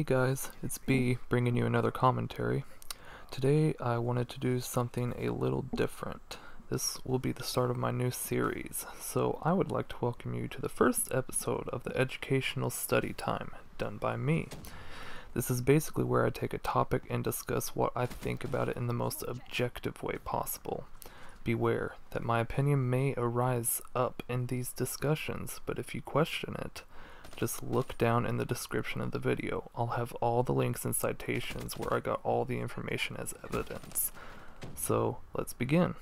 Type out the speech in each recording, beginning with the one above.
guys, it's B bringing you another commentary. Today I wanted to do something a little different. This will be the start of my new series, so I would like to welcome you to the first episode of the Educational Study Time, done by me. This is basically where I take a topic and discuss what I think about it in the most objective way possible. Beware that my opinion may arise up in these discussions, but if you question it, just look down in the description of the video. I'll have all the links and citations where I got all the information as evidence. So, let's begin.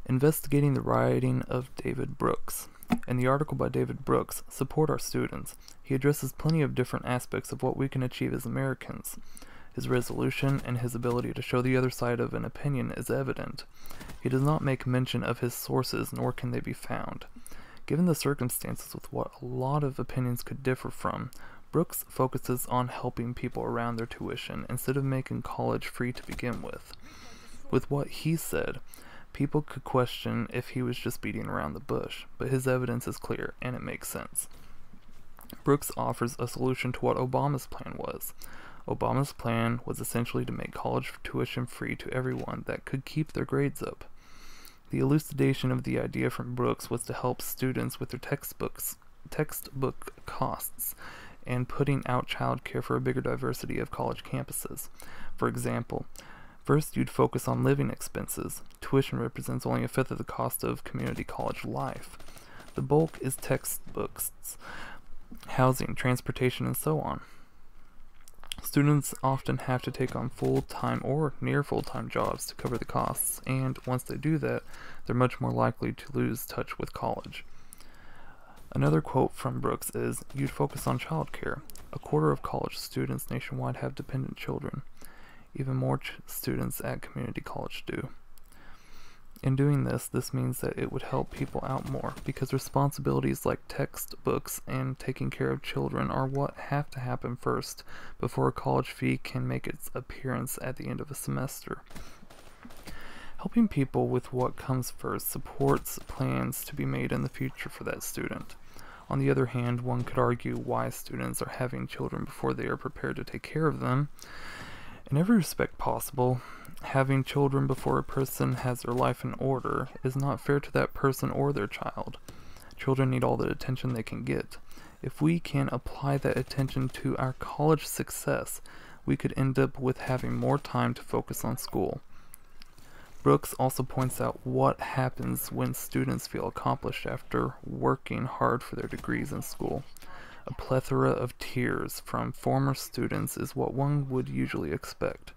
Investigating the writing of David Brooks. In the article by David Brooks, Support Our Students, he addresses plenty of different aspects of what we can achieve as Americans. His resolution and his ability to show the other side of an opinion is evident. He does not make mention of his sources, nor can they be found. Given the circumstances with what a lot of opinions could differ from, Brooks focuses on helping people around their tuition instead of making college free to begin with. With what he said, people could question if he was just beating around the bush, but his evidence is clear and it makes sense. Brooks offers a solution to what Obama's plan was. Obama's plan was essentially to make college tuition free to everyone that could keep their grades up. The elucidation of the idea from Brooks was to help students with their textbook costs and putting out childcare for a bigger diversity of college campuses. For example, first you'd focus on living expenses. Tuition represents only a fifth of the cost of community college life. The bulk is textbooks, housing, transportation, and so on. Students often have to take on full-time or near full-time jobs to cover the costs, and once they do that, they're much more likely to lose touch with college. Another quote from Brooks is, "You'd focus on childcare. A quarter of college students nationwide have dependent children. Even more students at community college do. In doing this means that it would help people out more, because responsibilities like textbooks and taking care of children are what have to happen first before a college fee can make its appearance at the end of a semester. Helping people with what comes first supports plans to be made in the future for that student. On the other hand, one could argue why students are having children before they are prepared to take care of them. In every respect possible, having children before a person has their life in order is not fair to that person or their child. Children need all the attention they can get. If we can apply that attention to our college success, we could end up with having more time to focus on school." Brooks also points out what happens when students feel accomplished after working hard for their degrees in school. A plethora of tears from former students is what one would usually expect.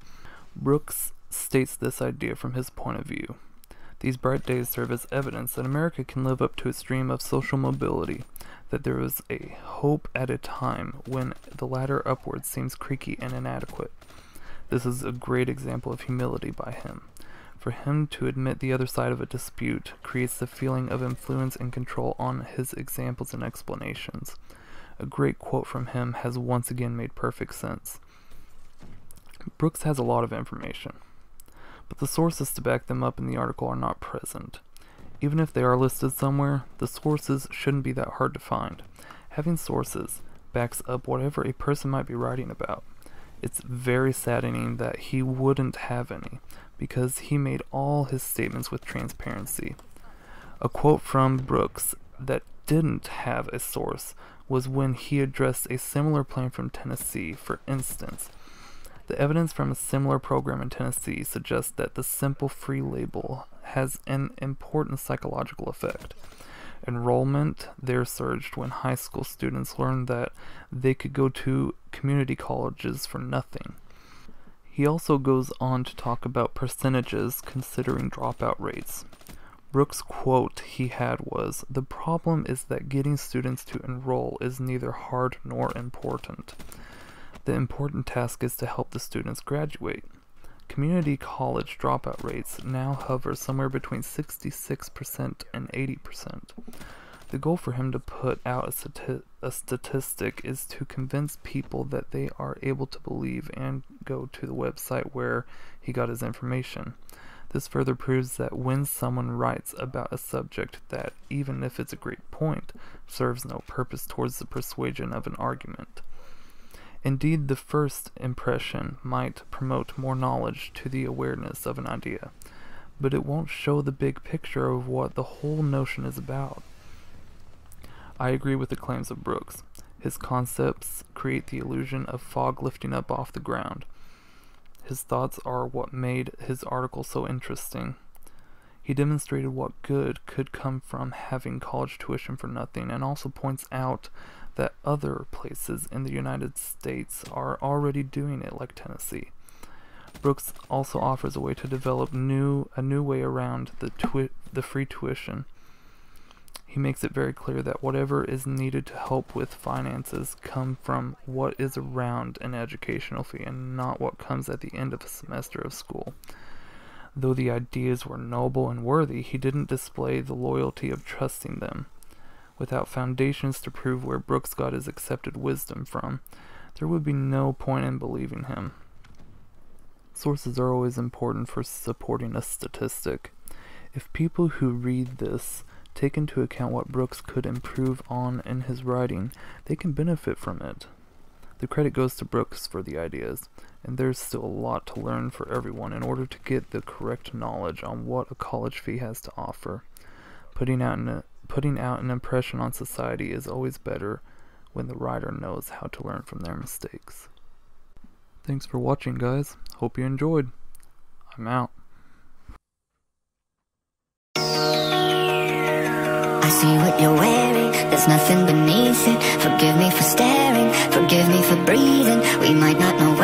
Brooks states this idea from his point of view. These bright days serve as evidence that America can live up to its dream of social mobility, that there is a hope at a time when the ladder upwards seems creaky and inadequate. This is a great example of humility by him. For him to admit the other side of a dispute creates the feeling of influence and control on his examples and explanations. A great quote from him has once again made perfect sense. Brooks has a lot of information, but the sources to back them up in the article are not present. Even if they are listed somewhere, the sources shouldn't be that hard to find. Having sources backs up whatever a person might be writing about. It's very saddening that he wouldn't have any, because he made all his statements with transparency. A quote from Brooks that didn't have a source was when he addressed a similar plan from Tennessee. For instance, the evidence from a similar program in Tennessee suggests that the simple free label has an important psychological effect. Enrollment there surged when high school students learned that they could go to community colleges for nothing. He also goes on to talk about percentages considering dropout rates. Brooks' quote he had was, "The problem is that getting students to enroll is neither hard nor important. The important task is to help the students graduate." Community college dropout rates now hover somewhere between 66% and 80%. The goal for him to put out a statistic is to convince people that they are able to believe and go to the website where he got his information. This further proves that when someone writes about a subject that, even if it's a great point, serves no purpose towards the persuasion of an argument. Indeed, the first impression might promote more knowledge to the awareness of an idea, but it won't show the big picture of what the whole notion is about. I agree with the claims of Brooks. His concepts create the illusion of fog lifting up off the ground. His thoughts are what made his article so interesting. He demonstrated what good could come from having college tuition for nothing, and also points out that other places in the United States are already doing it, like Tennessee. Brooks also offers a way to develop a new way around the free tuition. He makes it very clear that whatever is needed to help with finances come from what is around an educational fee and not what comes at the end of a semester of school. Though the ideas were noble and worthy, he didn't display the loyalty of trusting them. Without foundations to prove where Brooks got his accepted wisdom from, there would be no point in believing him. Sources are always important for supporting a statistic. If people who read this take into account what Brooks could improve on in his writing, they can benefit from it. The credit goes to Brooks for the ideas, and there's still a lot to learn for everyone in order to get the correct knowledge on what a college fee has to offer. Putting out an impression on society is always better when the writer knows how to learn from their mistakes. Thanks for watching, guys. Hope you enjoyed. I'm out. I see what you're wearing, there's nothing beneath it. Forgive me for staring, forgive me for breathing. We might not know